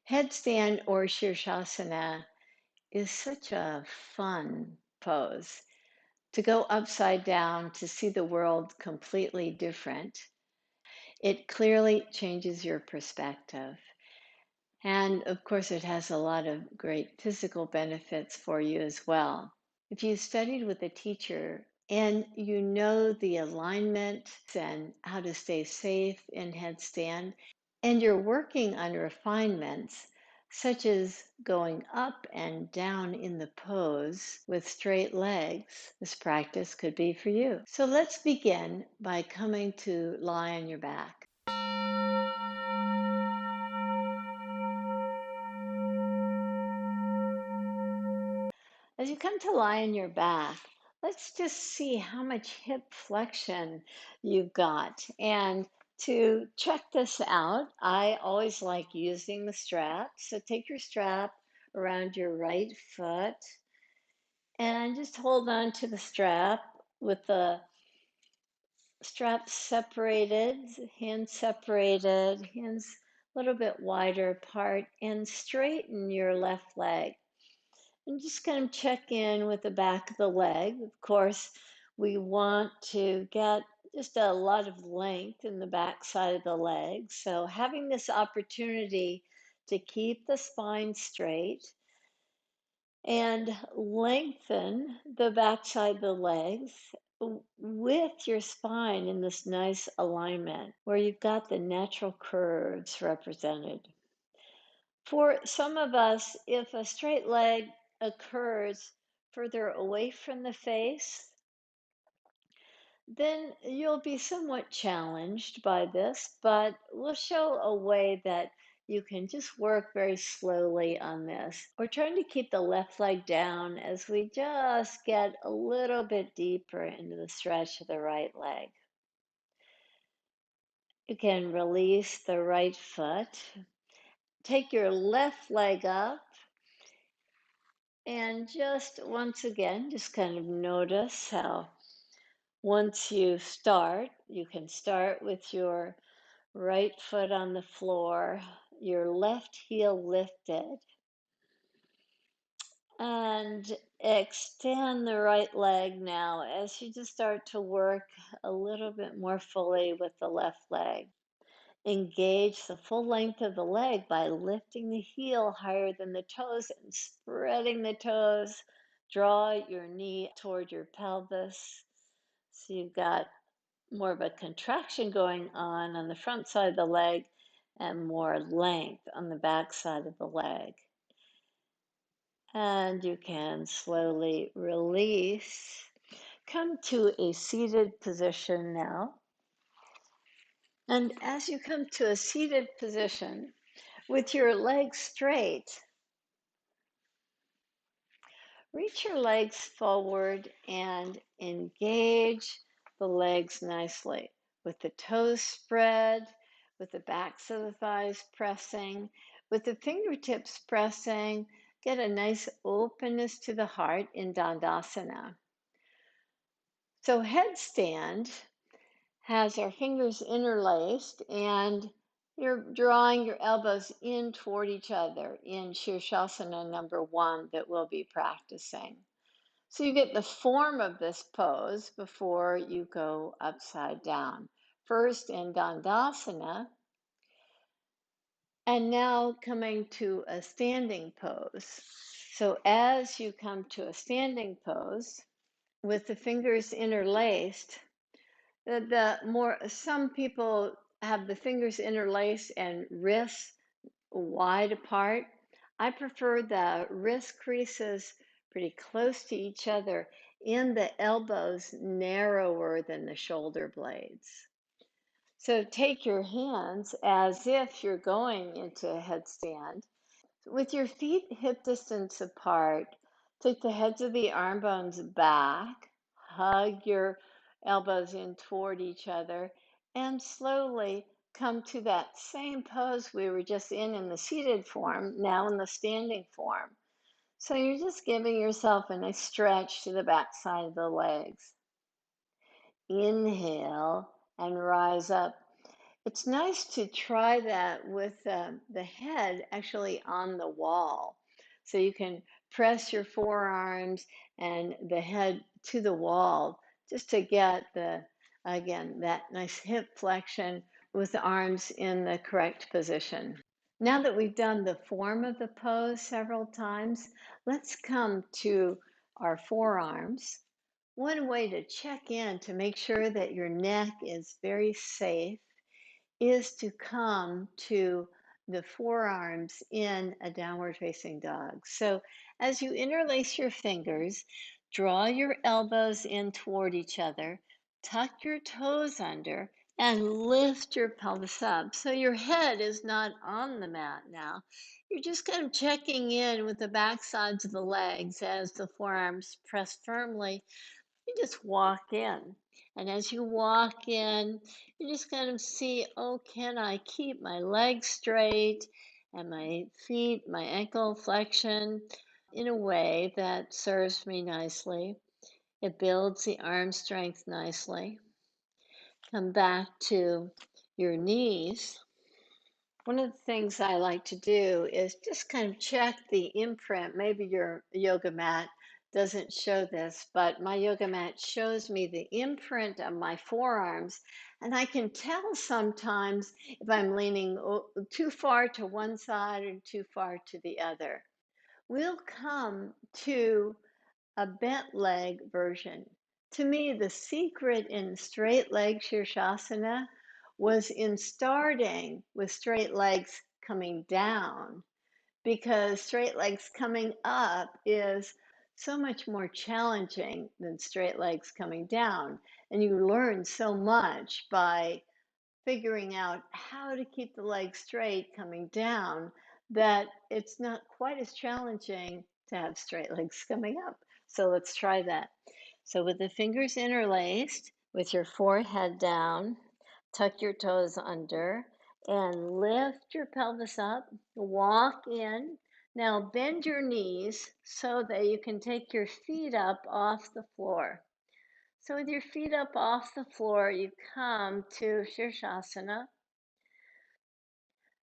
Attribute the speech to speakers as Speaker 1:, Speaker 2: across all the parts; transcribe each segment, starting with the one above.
Speaker 1: Headstand or Sirsasana is such a fun pose to go upside down to see the world completely different. It clearly changes your perspective. And of course, it has a lot of great physical benefits for you as well. If you studied with a teacher and you know the alignment and how to stay safe in headstand, and you're working on refinements such as going up and down in the pose with straight legs, this practice could be for you. So let's begin by coming to lie on your back. As you come to lie on your back, let's just see how much hip flexion you've got. And to check this out, I always like using the strap. So take your strap around your right foot and just hold on to the strap with the strap separated, hands a little bit wider apart, and straighten your left leg. And just kind of check in with the back of the leg. Of course, we want to get just a lot of length in the back side of the leg. So having this opportunity to keep the spine straight and lengthen the back side of the legs with your spine in this nice alignment where you've got the natural curves represented. For some of us, if a straight leg occurs further away from the face, then you'll be somewhat challenged by this, but we'll show a way that you can just work very slowly on this. We're trying to keep the left leg down as we just get a little bit deeper into the stretch of the right leg. You can release the right foot. Take your left leg up. And just once again, just kind of notice how once you can start with your right foot on the floor, your left heel lifted, and extend the right leg now as you just start to work a little bit more fully with the left leg. Engage the full length of the leg by lifting the heel higher than the toes and spreading the toes. Draw your knee toward your pelvis. So you've got more of a contraction going on the front side of the leg and more length on the back side of the leg. And you can slowly release. Come to a seated position now. And as you come to a seated position, with your legs straight, reach your legs forward and engage the legs nicely with the toes spread, with the backs of the thighs pressing, with the fingertips pressing. Get a nice openness to the heart in dandasana. So headstand has our fingers interlaced and you're drawing your elbows in toward each other in Sirsasana number 1 that we'll be practicing. So you get the form of this pose before you go upside down. First in Dandasana, and now coming to a standing pose. So as you come to a standing pose, with the fingers interlaced, some people have the fingers interlaced and wrists wide apart. I prefer the wrist creases pretty close to each other and the elbows narrower than the shoulder blades. So take your hands as if you're going into a headstand. With your feet hip distance apart, take the heads of the arm bones back, hug your elbows in toward each other, and slowly come to that same pose we were just in the seated form, now in the standing form. So you're just giving yourself a nice stretch to the back side of the legs. Inhale and rise up. It's nice to try that with the head actually on the wall. So you can press your forearms and the head to the wall just to get again, that nice hip flexion with the arms in the correct position. Now that we've done the form of the pose several times, let's come to our forearms. One way to check in to make sure that your neck is very safe is to come to the forearms in a downward facing dog. So as you interlace your fingers, draw your elbows in toward each other, tuck your toes under, and lift your pelvis up. So your head is not on the mat now. You're just kind of checking in with the back sides of the legs as the forearms press firmly. You just walk in. And as you walk in, you just kind of see, oh, can I keep my legs straight and my feet, my ankle flexion in a way that serves me nicely? It builds the arm strength nicely. Come back to your knees. One of the things I like to do is just kind of check the imprint. Maybe your yoga mat doesn't show this, but my yoga mat shows me the imprint of my forearms, and I can tell sometimes if I'm leaning too far to one side or too far to the other. We'll come to a bent leg version. To me, the secret in straight leg Sirsasana was in starting with straight legs coming down, because straight legs coming up is so much more challenging than straight legs coming down. And you learn so much by figuring out how to keep the legs straight coming down that it's not quite as challenging to have straight legs coming up. So let's try that. So with the fingers interlaced, with your forehead down, tuck your toes under and lift your pelvis up, walk in. Now bend your knees so that you can take your feet up off the floor. So with your feet up off the floor, you come to Sirsasana.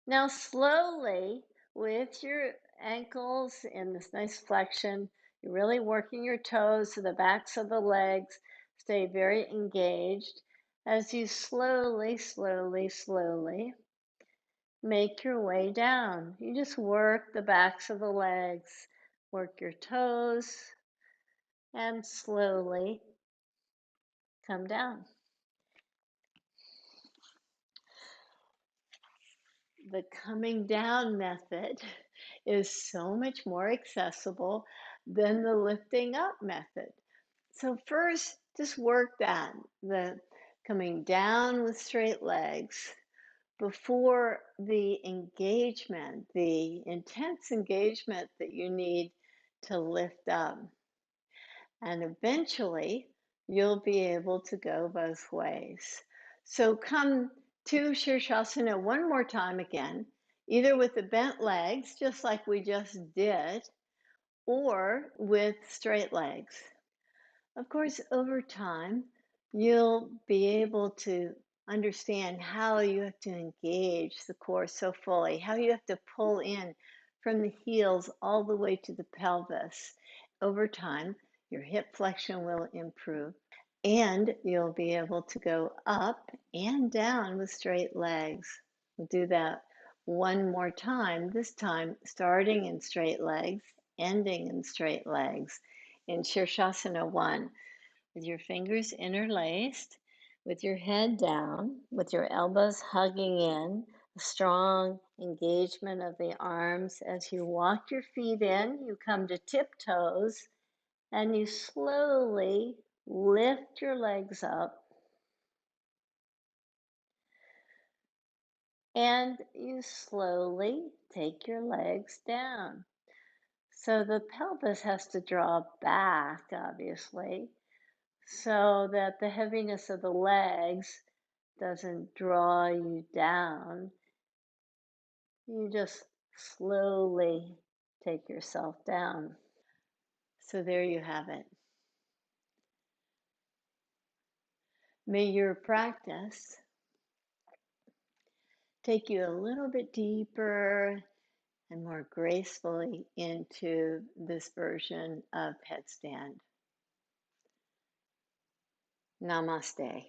Speaker 1: Now slowly, with your ankles in this nice flexion, you're really working your toes so the backs of the legs stay very engaged. As you slowly, slowly, slowly make your way down, you just work the backs of the legs, work your toes, and slowly come down. The coming down method is so much more accessible than the lifting up method. So first, just work that, the coming down with straight legs before the engagement, the intense engagement that you need to lift up. And eventually, you'll be able to go both ways. So come to Shirshasana one more time again, either with the bent legs, just like we just did, or with straight legs. Of course, over time, you'll be able to understand how you have to engage the core so fully, how you have to pull in from the heels all the way to the pelvis. Over time, your hip flexion will improve, and you'll be able to go up and down with straight legs. We'll do that one more time, this time starting in straight legs, ending in straight legs in Shirshasana 1, with your fingers interlaced, with your head down, with your elbows hugging in, a strong engagement of the arms. As you walk your feet in, you come to tiptoes and you slowly lift your legs up and you slowly take your legs down. So the pelvis has to draw back, obviously, so that the heaviness of the legs doesn't draw you down. You just slowly take yourself down. So there you have it. May your practice take you a little bit deeper and more gracefully into this version of headstand. Namaste.